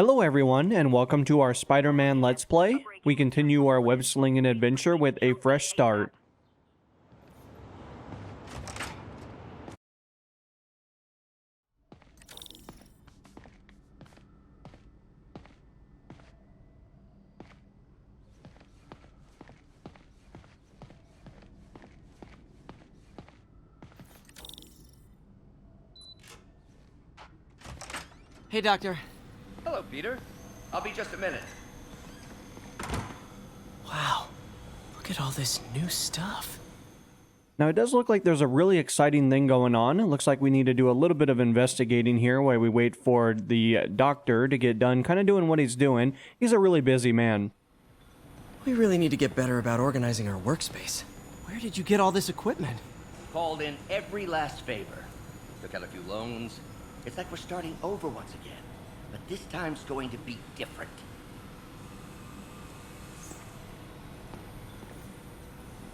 Hello everyone, and welcome to our Spider-Man Let's Play. We continue our web-slinging adventure with a fresh start. Hey, Doctor. Hello, Peter. I'll be just a minute. Wow, look at all this new stuff. Now it does look like there's a really exciting thing going on. It looks like we need to do a little bit of investigating here while we wait for the doctor to get done kind of doing what he's doing. He's a really busy man. We really need to get better about organizing our workspace. Where did you get all this equipment? Called in every last favor. Took out a few loans. It's like we're starting over once again. But this time's going to be different.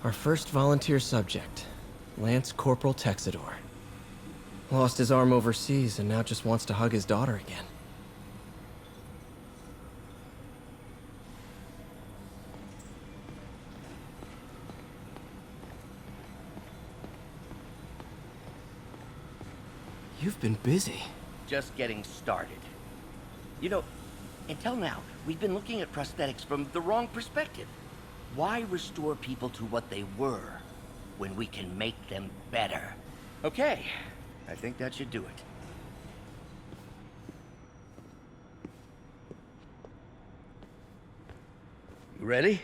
Our first volunteer subject, Lance Corporal Texador. Lost his arm overseas and now just wants to hug his daughter again. You've been busy. Just getting started. You know, until now, we've been looking at prosthetics from the wrong perspective. Why restore people to what they were when we can make them better? Okay, I think that should do it. You ready?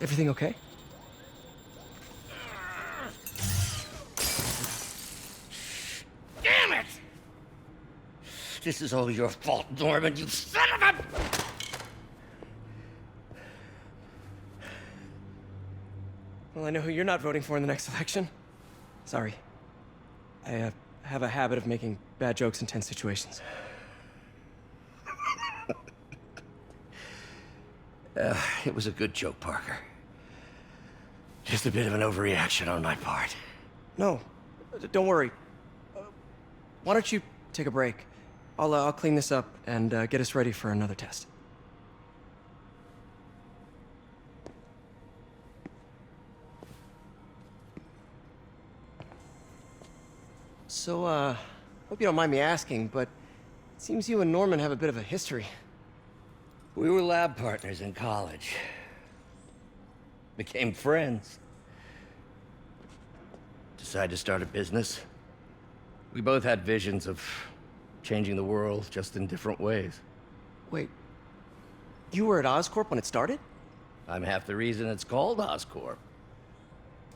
Everything okay? Damn it! This is all your fault, Norman, you son of a... Well, I know who you're not voting for in the next election. Sorry. I have a habit of making bad jokes in tense situations. It was a good joke, Parker. Just a bit of an overreaction on my part. No, don't worry. Why don't you take a break? I'll clean this up and get us ready for another test. So, hope you don't mind me asking, but it seems you and Norman have a bit of a history. We were lab partners in college. Became friends. Decided to start a business. We both had visions of changing the world, just in different ways. Wait, you were at Oscorp when it started? I'm half the reason it's called Oscorp.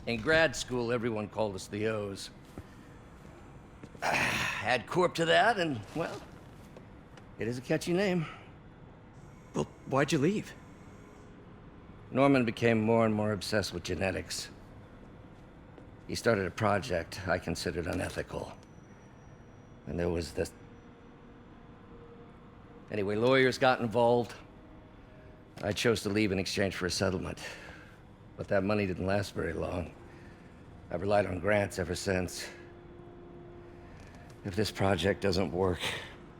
In grad school, everyone called us the O's. Add Corp to that, and, well, it is a catchy name. Well, why'd you leave? Norman became more and more obsessed with genetics. He started a project I considered unethical. And there was this... Anyway, lawyers got involved. I chose to leave in exchange for a settlement. But that money didn't last very long. I've relied on grants ever since. If this project doesn't work...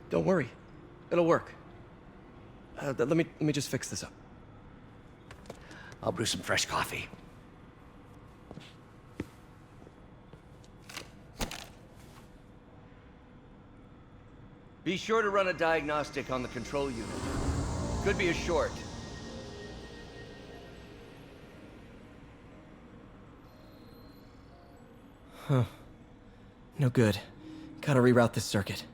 Don't worry. It'll work. Let me just fix this up. I'll brew some fresh coffee. Be sure to run a diagnostic on the control unit. Could be a short. Huh. No good. Gotta reroute this circuit.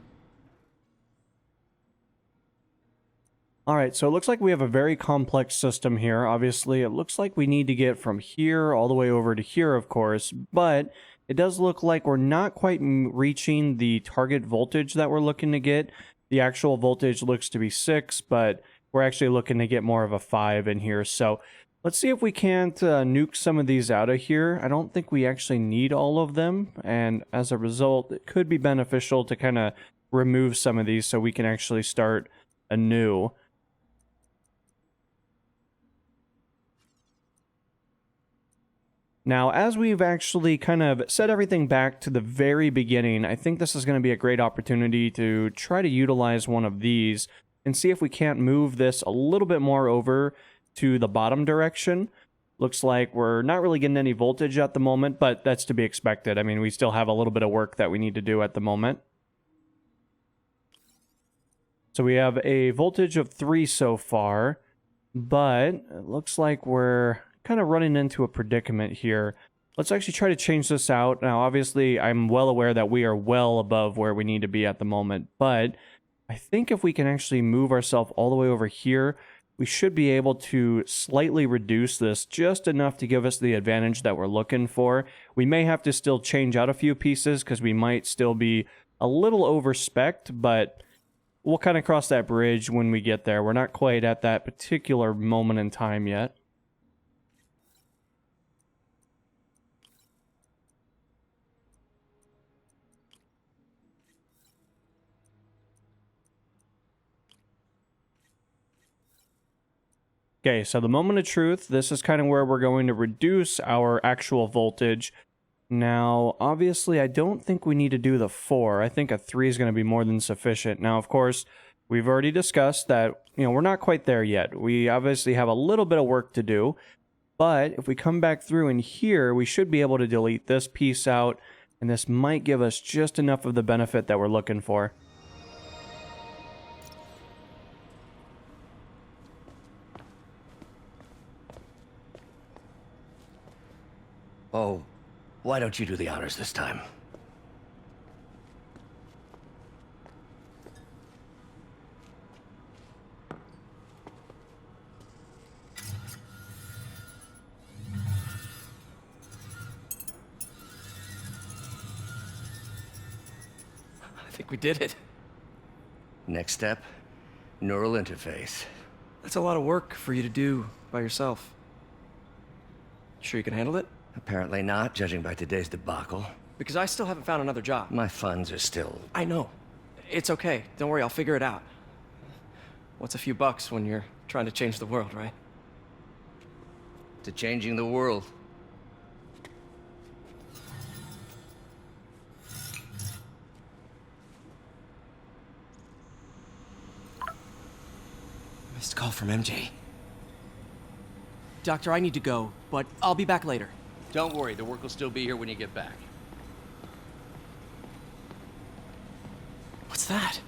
Alright, so it looks like we have a very complex system here. Obviously, it looks like we need to get from here all the way over to here, of course, but it does look like we're not quite reaching the target voltage that we're looking to get. The actual voltage looks to be 6, but we're actually looking to get more of a 5 in here. So Let's see if we can't nuke some of these out of here. I don't think we actually need all of them, and as a result, it could be beneficial to kind of remove some of these so we can actually start anew. Now, as we've actually kind of set everything back to the very beginning, I think this is going to be a great opportunity to try to utilize one of these and see if we can't move this a little bit more over to the bottom direction. Looks like we're not really getting any voltage at the moment, but that's to be expected. I mean, we still have a little bit of work that we need to do at the moment. So we have a voltage of 3 so far, but it looks like we're kind of running into a predicament here. Let's actually try to change this out. Now, obviously, I'm well aware that we are well above where we need to be at the moment, but I think if we can actually move ourselves all the way over here, we should be able to slightly reduce this just enough to give us the advantage that we're looking for. We may have to still change out a few pieces because we might still be a little over-spec'd, but we'll kind of cross that bridge when we get there. We're not quite at that particular moment in time yet. Okay, so the moment of truth, this is kind of where we're going to reduce our actual voltage. Now, obviously, I don't think we need to do the 4. I think a 3 is going to be more than sufficient. Now, of course, we've already discussed that, we're not quite there yet. We obviously have a little bit of work to do, but if we come back through in here, we should be able to delete this piece out, and this might give us just enough of the benefit that we're looking for. Oh, why don't you do the honors this time? I think we did it. Next step, neural interface. That's a lot of work for you to do by yourself. Sure you can handle it? Apparently not, judging by today's debacle. Because I still haven't found another job. My funds are still... I know. It's okay. Don't worry, I'll figure it out. What's a few bucks when you're trying to change the world, right? to changing the world. Missed call from MJ. Doctor, I need to go, but I'll be back later. Don't worry, the work will still be here when you get back. What's that?